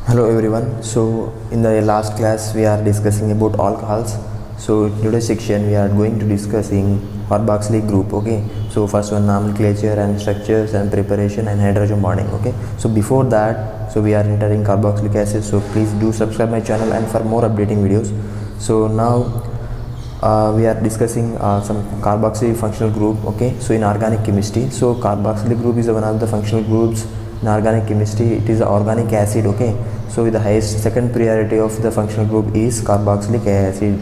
Hello everyone. So in the last class we are discussing about alcohols. So in today's section we are going to discussing carboxylic group. Okay. So first one, nomenclature and structures and preparation and hydrogen bonding. Okay. So before that, so we are entering carboxylic acid. So please do subscribe my channel and for more updating videos. So now we are discussing some carboxyl functional group. Okay. So in organic chemistry, so carboxylic group is one of the functional groups in organic chemistry. It is an organic acid. Okay. So with the highest second priority of the functional group is carboxylic acid.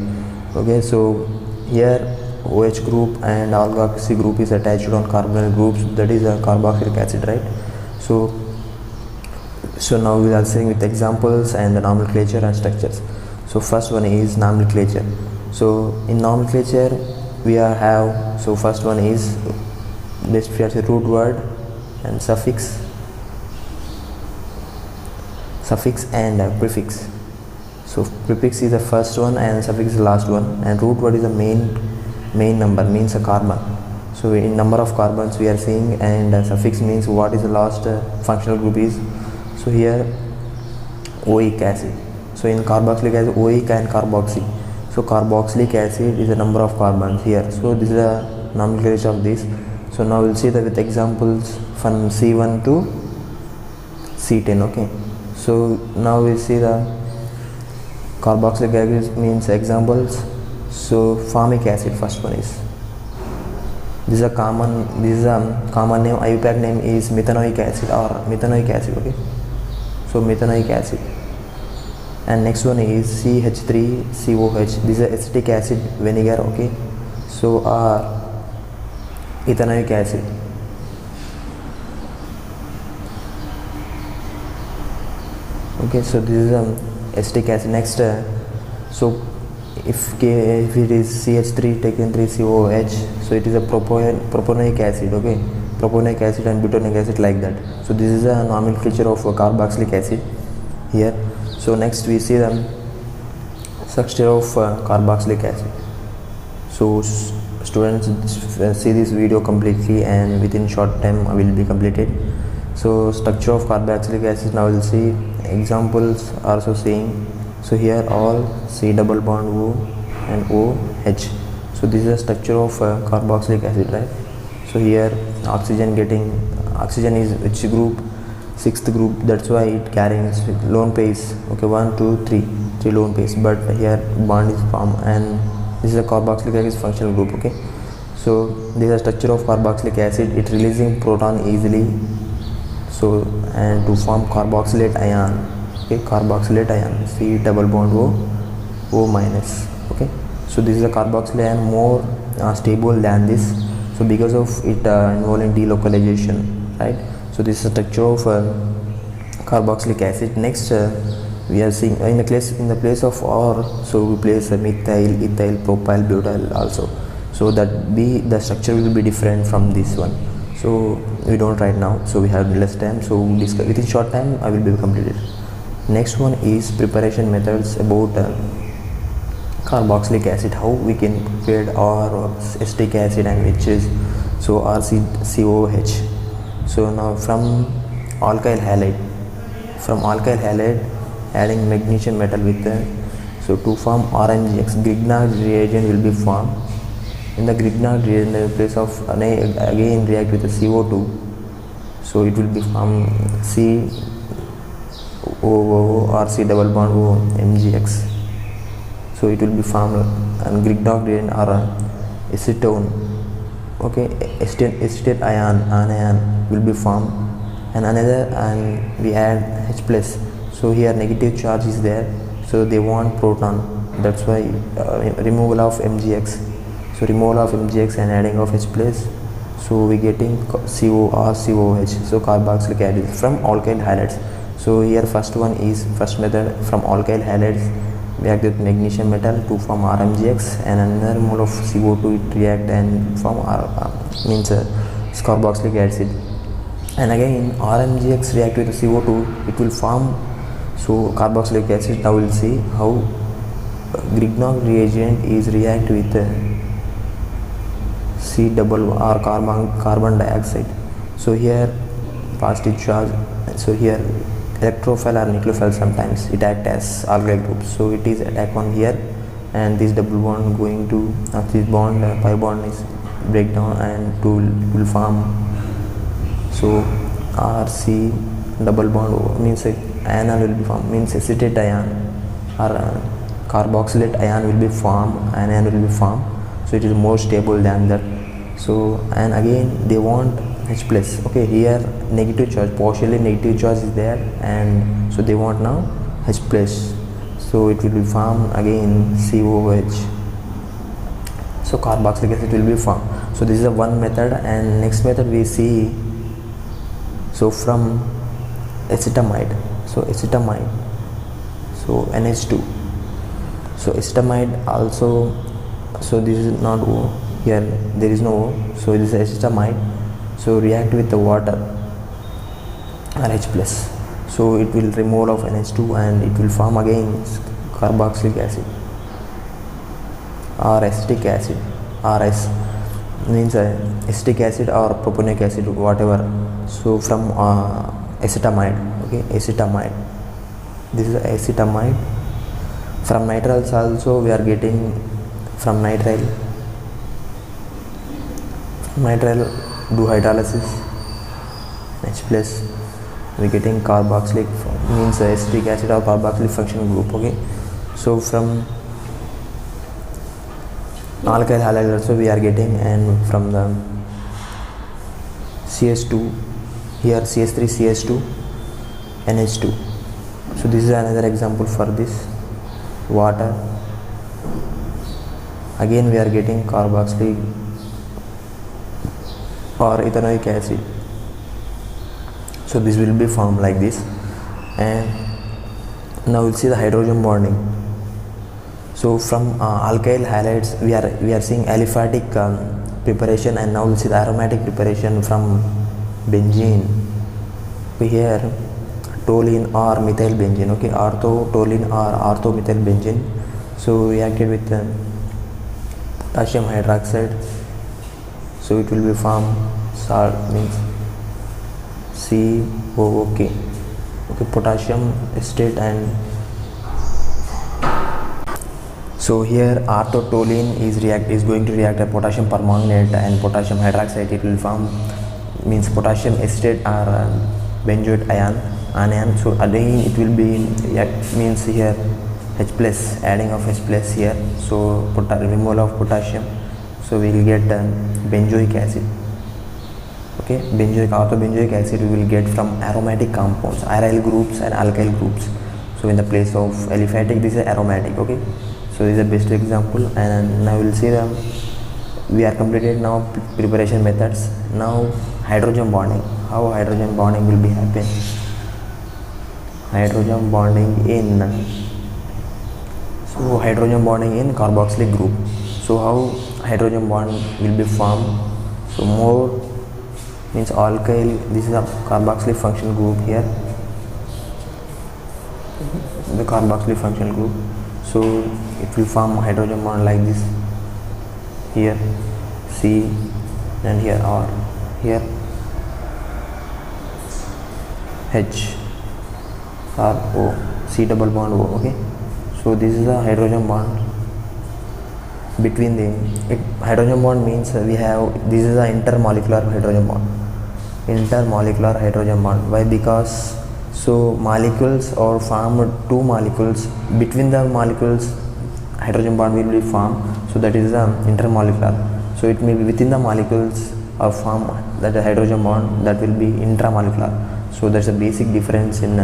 Okay, so here OH group and alkoxy group is attached on carbonyl groups, that is a carboxylic acid, right? So now we are seeing with examples and the nomenclature and structures. So first one is nomenclature. So in nomenclature we have, so first one is best root word and suffix and prefix. So prefix is the first one and suffix is the last one, and root word is the main number, means a carbon. So in number of carbons we are seeing, and suffix means what is the last functional group is. So here oic acid. So in carboxylic acid, oic and carboxy. So carboxylic acid is the number of carbons here. So this is a nomenclature of this. So now we'll see that with examples from C1 to C10. Okay. So now we see the carboxylic acid means examples. So formic acid, first one is, this is a common name, IUPAC name is methanoic acid or methanoic acid. Okay, so methanoic acid. And next one is CH3COH, this is acetic acid vinegar. Okay, so ethanoic acid. Okay, so this is acetic acid. Next, so if it is CH3 taken 3COH, so it is a propanoic acid. Okay, propanoic acid and butanoic acid, like that. So this is a nomenclature of carboxylic acid here. So next we see the structure of carboxylic acid. So students see this video completely, and within short time I will be completed. So structure of carboxylic acid, now we'll see examples also saying. So here all C double bond O and OH. So this is a structure of carboxylic acid, right? So here oxygen is which group? Sixth group, that's why it carries lone pairs. Okay, 1 2 3 lone pairs, but here bond is formed, and this is a carboxylic acid functional group. Okay, so this is a structure of carboxylic acid. It releasing proton easily, so and to form carboxylate ion. Okay, carboxylate ion, C double bond O minus. Okay, so this is a carboxylate ion, more stable than this, so because of it involving delocalization, right? So this is a structure of carboxylic acid. Next, we are seeing in the place of R, so we place methyl, ethyl, propyl, butyl also, so that the structure will be different from this one. So we don't write now, so we have less time, so discuss within short time I will be completed. Next one is preparation methods about carboxylic acid, how we can prepare or acetic acid and which is so RCOH. So now from alkyl halide adding magnesium metal with so to form RMGX, Grignard reagent will be formed. In the Grignard reagent, in the place of again react with the CO2, so it will be formed COO or C double bond O MgX. So it will be formed and Grignard reagent or acetone. Okay, acetate anion will be formed, and another, and we add H plus. So here negative charge is there, so they want proton, that's why removal of MgX. So removal of MgX and adding of H plus, so we getting CO or COH, so carboxylic acid from alkyl halides. So here first method from alkyl halides react with magnesium metal to form RMGX, and another mole of CO2 it react and form carboxylic acid. And again RMGX react with the CO2, it will form so carboxylic acid. Now we'll see how Grignard reagent is react with C double R carbon dioxide. So here positive charge, so here electrophile or nucleophile, sometimes it acts as alkyl group. So it is attack on here, and this double bond going to this bond pi bond is break down and will form. So RC double bond means anion will be formed, means acetate ion or carboxylate ion will be formed, anion will be formed. So it is more stable than that. So and again they want H plus. Okay, here negative charge, partially negative charge is there, and so they want now H plus. So it will be formed again COH. So carboxylic acid will be formed. So this is a one method, and next method we see. So from acetamide, so NH2. So acetamide also. So this is not O, here there is no O, so this is acetamide. So react with the water or H plus, so it will remove of NH2 and it will form again carboxylic acid or acetic acid. RS means acetic acid or propanoic acid, whatever. So from acetamide, okay, acetamide, this is acetamide. From nitriles also we are getting, from nitrile do hydrolysis H plus, we getting carboxylic, means acetic acid or carboxylic function group. Okay, so from alkyl halide also we are getting, and from the CS2, here CS3 CS2 NH2. So this is another example for this. Water, again we are getting carboxylic or ethanoic acid. So this will be formed like this. And now we'll see the hydrogen bonding. So from alkyl halides we are seeing aliphatic preparation, and now we'll see the aromatic preparation from benzene. We here toluene or methyl benzene, okay, ortho-toluene or ortho-methyl benzene. So reacted with potassium hydroxide, so it will be formed salt, means COOK, okay, potassium acetate. And so here ortho-toluene is going to react a potassium permanganate and potassium hydroxide. It will form, means potassium acetate or benzoate anion. So again it will be means here H plus, adding of H plus here. So removal of potassium, so we will get benzoic acid. Okay, orthobenzoic acid we will get from aromatic compounds, aryl groups and alkyl groups. So in the place of aliphatic, this is aromatic. Okay, so this is the best example. And now we will see we are completed now preparation methods. Now hydrogen bonding, how hydrogen bonding will be happen. Hydrogen bonding in carboxylic group. So how hydrogen bond will be formed. So more means alkyl, this is a carboxylic function group here, the carboxylic function group. So it will form hydrogen bond like this, here C and here R, here H or O, C double bond O. Okay, so this is a hydrogen bond between the hydrogen bond means we have, this is a intermolecular hydrogen bond. Why? Because so molecules are formed, two molecules, between the molecules hydrogen bond will be formed. So that is intermolecular. So it may be within the molecules are formed, that the hydrogen bond, that will be intramolecular. So there's a basic difference in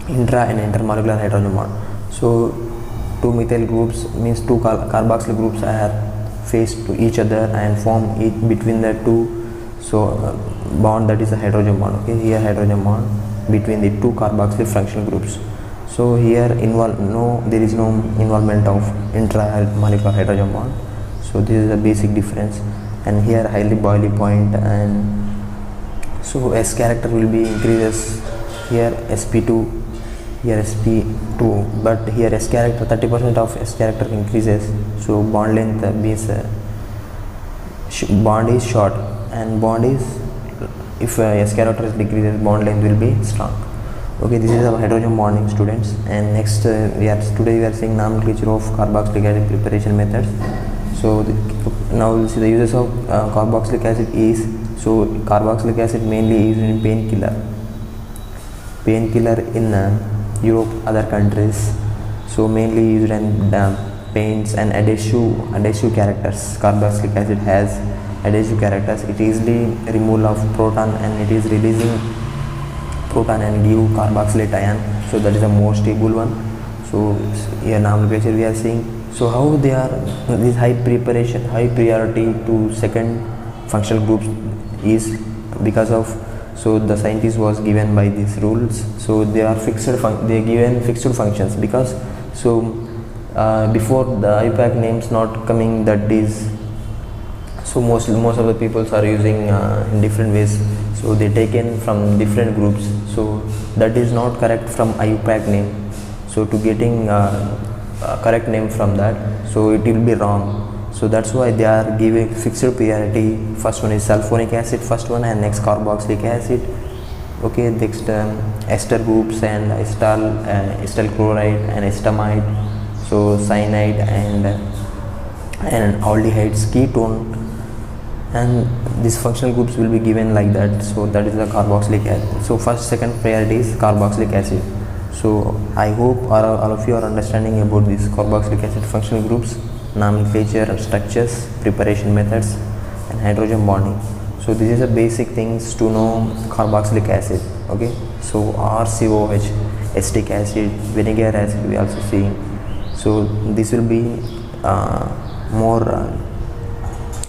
intra and intermolecular hydrogen bond. So two methyl groups means two carboxyl groups are faced to each other and form between the two. So bond, that is a hydrogen bond. Okay, here hydrogen bond between the two carboxyl functional groups. So here there is no involvement of intramolecular hydrogen bond. So this is a basic difference. And here highly boiling point, and so S character will be increases, here sp2, here sp2, but here S character 30% of S character increases. So bond length means bond is short, and bond is, if S character is decreases, bond length will be strong. Okay, this is our hydrogen bonding, students. And next today we are seeing nomenclature of carboxylic acid preparation methods. So now we'll see the uses of carboxylic acid is, so carboxylic acid mainly used in painkiller in Europe, other countries. So mainly used in paints and adhesive characters. Carboxylic acid has adhesive characters. It easily removal of proton and it is releasing proton and give carboxylate ion, so that is the most stable one. So here nomenclature we are seeing. So how they are, this high priority to second functional groups is because of, so the scientist was given by these rules, so they are they given fixed functions, because so before the IUPAC names not coming, that is, so most of the people are using in different ways, so they taken from different groups, so that is not correct from IUPAC name. So to getting correct name from that, so it will be wrong. So that's why they are giving fixed priority. First one is sulfonic acid, first one, and next carboxylic acid. Okay, next ester groups and acetyl chloride and estamide, so cyanide and aldehydes, ketone, and these functional groups will be given like that. So that is the carboxylic acid. So first second priority is carboxylic acid. So I hope all of you are understanding about these carboxylic acid functional groups, nomenclature, structures, preparation methods, and hydrogen bonding. So this is the basic things to know carboxylic acid. Okay, so RCOH, acetic acid, vinegar acid we also seeing. So this will be more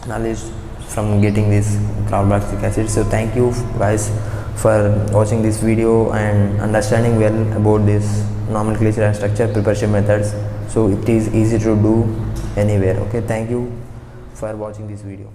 knowledge from getting this carboxylic acid. So thank you guys for watching this video and understanding well about this nomenclature and structure preparation methods. So it is easy to do anywhere. Okay, thank you for watching this video.